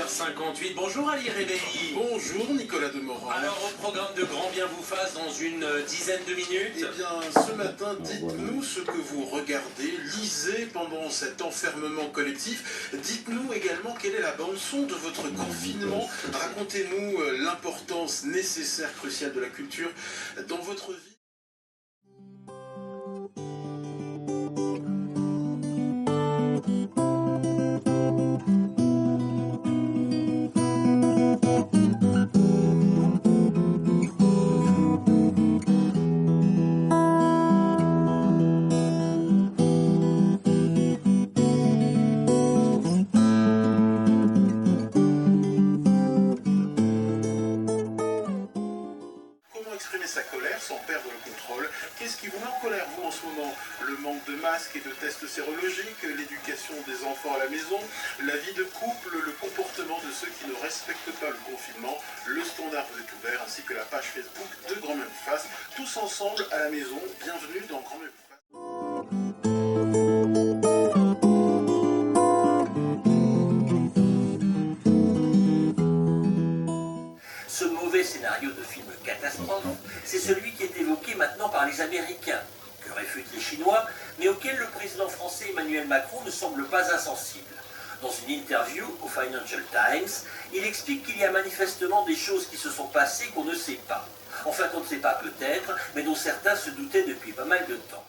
8h58. Bonjour Ali Réveilly. Bonjour Nicolas Demorand. Alors au programme de Grand Bien vous fasse dans une dizaine de minutes. Eh bien ce matin, dites-nous ce que vous regardez, lisez pendant cet enfermement collectif. Dites-nous également quelle est la bande-son de votre confinement. Racontez-nous l'importance nécessaire, cruciale de la culture dans votre vie. Exprimer sa colère sans perdre le contrôle. Qu'est-ce qui vous met en colère, vous, en ce moment? Le manque de masques et de tests sérologiques, l'éducation des enfants à la maison, la vie de couple, le comportement de ceux qui ne respectent pas le confinement, le standard vous est ouvert, ainsi que la page Facebook de Grand Bien vous fasse. Tous ensemble à la maison, bienvenue dans Grand Bien vous fasse. Ce mauvais scénario de film catastrophe, c'est celui qui est évoqué maintenant par les Américains, que réfutent les Chinois, mais auquel le président français Emmanuel Macron ne semble pas insensible. Dans une interview au Financial Times, il explique qu'il y a manifestement des choses qui se sont passées qu'on ne sait pas. Enfin qu'on ne sait pas peut-être, mais dont certains se doutaient depuis pas mal de temps.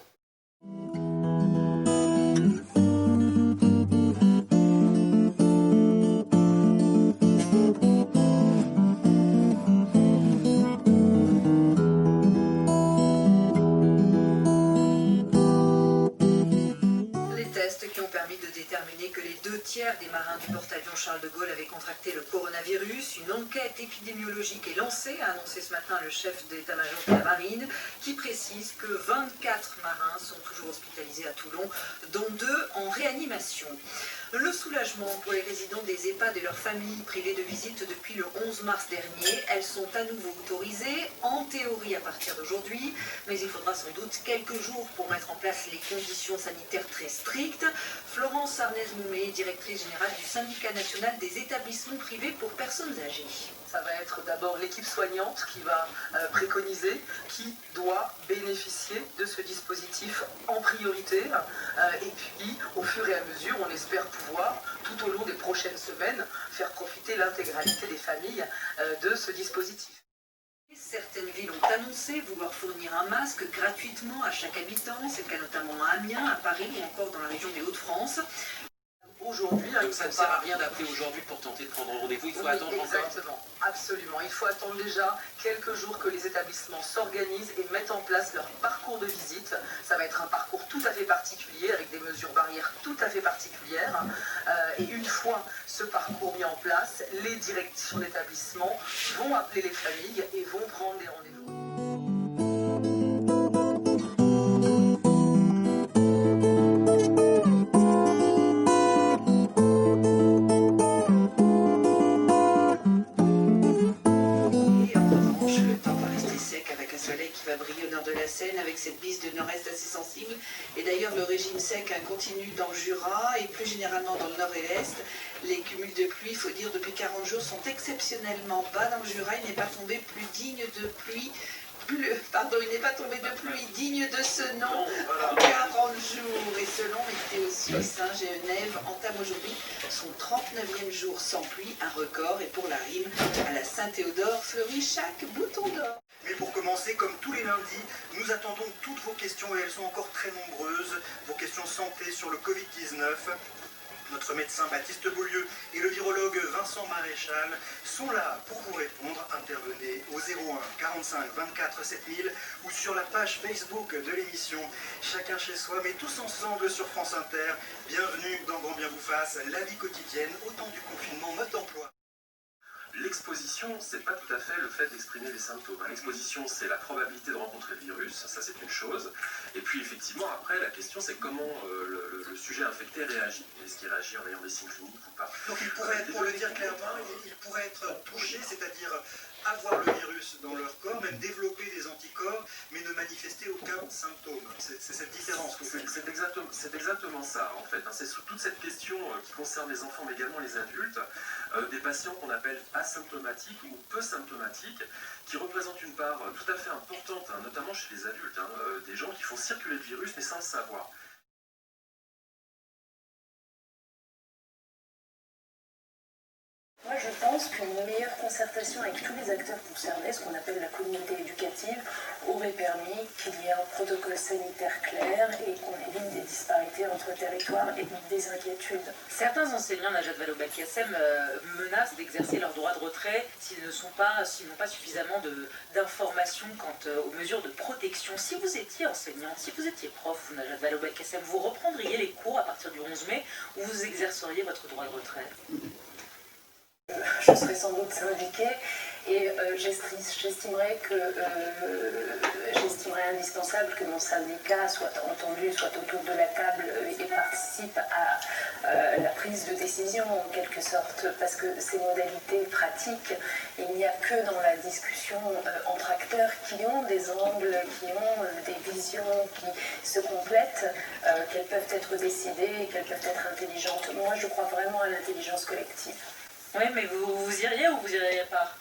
Qui ont permis de déterminer que les 2/3 des marins du porte-avions Charles de Gaulle avaient contracté le coronavirus. Une enquête épidémiologique est lancée, a annoncé ce matin le chef d'état-major de la marine, qui précise que 24 marins sont toujours hospitalisés à Toulon, dont 2 en réanimation. Le soulagement pour les résidents des EHPAD et leurs familles privées de visite depuis le 11 mars dernier. Elles sont à nouveau autorisées, en théorie à partir d'aujourd'hui, mais il faudra sans doute quelques jours pour mettre en place les conditions sanitaires très strictes. Florence Arnez-Moumé, directrice générale du syndicat national des établissements privés pour personnes âgées. Ça va être d'abord l'équipe soignante qui va préconiser qui doit bénéficier de ce dispositif en priorité. Et puis, au fur et à mesure, on espère pouvoir, tout au long des prochaines semaines, faire profiter l'intégralité des familles de ce dispositif. Certaines villes ont annoncé vouloir fournir un masque gratuitement à chaque habitant. C'est le cas notamment à Amiens, à Paris ou encore dans la région des Hauts-de-France. Aujourd'hui, donc ça ne sert à rien d'appeler aujourd'hui pour tenter de prendre rendez-vous, il faut attendre encore. Exactement, absolument. Il faut attendre déjà quelques jours que les établissements s'organisent et mettent en place leur parcours de visite. Ça va être un parcours tout à fait particulier, avec des mesures barrières tout à fait particulières. Et une fois ce parcours mis en place, les directions d'établissement vont appeler les familles et vont prendre des rendez-vous. Qui va briller au nord de la Seine avec cette bise de nord-est assez sensible. Et d'ailleurs, le régime sec continue dans le Jura et plus généralement dans le nord et l'est. Les cumuls de pluie, il faut dire, depuis 40 jours sont exceptionnellement bas dans le Jura. Il n'est pas tombé plus digne de pluie. Il n'est pas tombé de pluie digne de ce nom en 40 jours. Et selon Météo Suisse, Genève entame aujourd'hui son 39e jour sans pluie, un record. Et pour la rime, à la Saint-Théodore fleurit chaque bouton d'or. Mais pour commencer, comme tous les lundis, nous attendons toutes vos questions et elles sont encore très nombreuses. Vos questions santé sur le Covid-19. Notre médecin Baptiste Beaulieu et le virologue Vincent Maréchal sont là pour vous répondre. Intervenez au 01 45 24 7000 ou sur la page Facebook de l'émission Chacun chez soi, mais tous ensemble sur France Inter. Bienvenue dans Grand Bien vous fasse, la vie quotidienne au temps du confinement, mode d'emploi. L'exposition, c'est pas tout à fait le fait d'exprimer les symptômes. L'exposition, c'est la probabilité de rencontrer le virus, ça c'est une chose. Et puis effectivement, après, la question c'est comment le sujet infecté réagit. Est-ce qu'il réagit en ayant des signes cliniques ou pas? Donc il pourrait être, pour le dire clairement, il pourrait être touché, c'est-à-dire avoir le virus dans leur corps, même développer des anticorps, mais ne manifester aucun symptôme. C'est cette différence. C'est exactement ça, en fait. C'est sous toute cette question qui concerne les enfants, mais également les adultes, des patients qu'on appelle asymptomatiques ou peu symptomatiques, qui représentent une part tout à fait importante, notamment chez les adultes, des gens qui font circuler le virus, mais sans le savoir. Moi, je pense qu'une meilleure concertation avec tous les acteurs concernés, ce qu'on appelle la communauté éducative, aurait permis qu'il y ait un protocole sanitaire clair et qu'on évite des disparités entre territoires et des inquiétudes. Certains enseignants, Najat Vallaud-Belkacem, menacent d'exercer leur droit de retrait s'ils n'ont pas suffisamment d'informations quant aux mesures de protection. Si vous étiez enseignante, si vous étiez prof, vous, Najat Vallaud-Belkacem, vous reprendriez les cours à partir du 11 mai ou vous exerceriez votre droit de retrait? Je serais sans doute syndiquée et j'estimerais indispensable que mon syndicat soit entendu, soit autour de la table et participe à la prise de décision en quelque sorte, parce que ces modalités pratiques, il n'y a que dans la discussion entre acteurs qui ont des angles, qui ont des visions qui se complètent, qu'elles peuvent être décidées et qu'elles peuvent être intelligentes. Moi, je crois vraiment à l'intelligence collective. Oui, mais vous iriez ou vous iriez pas?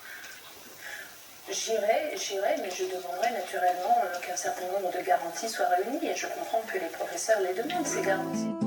J'irai, mais je demanderai naturellement qu'un certain nombre de garanties soient réunies et je comprends que les professeurs les demandent, ces garanties.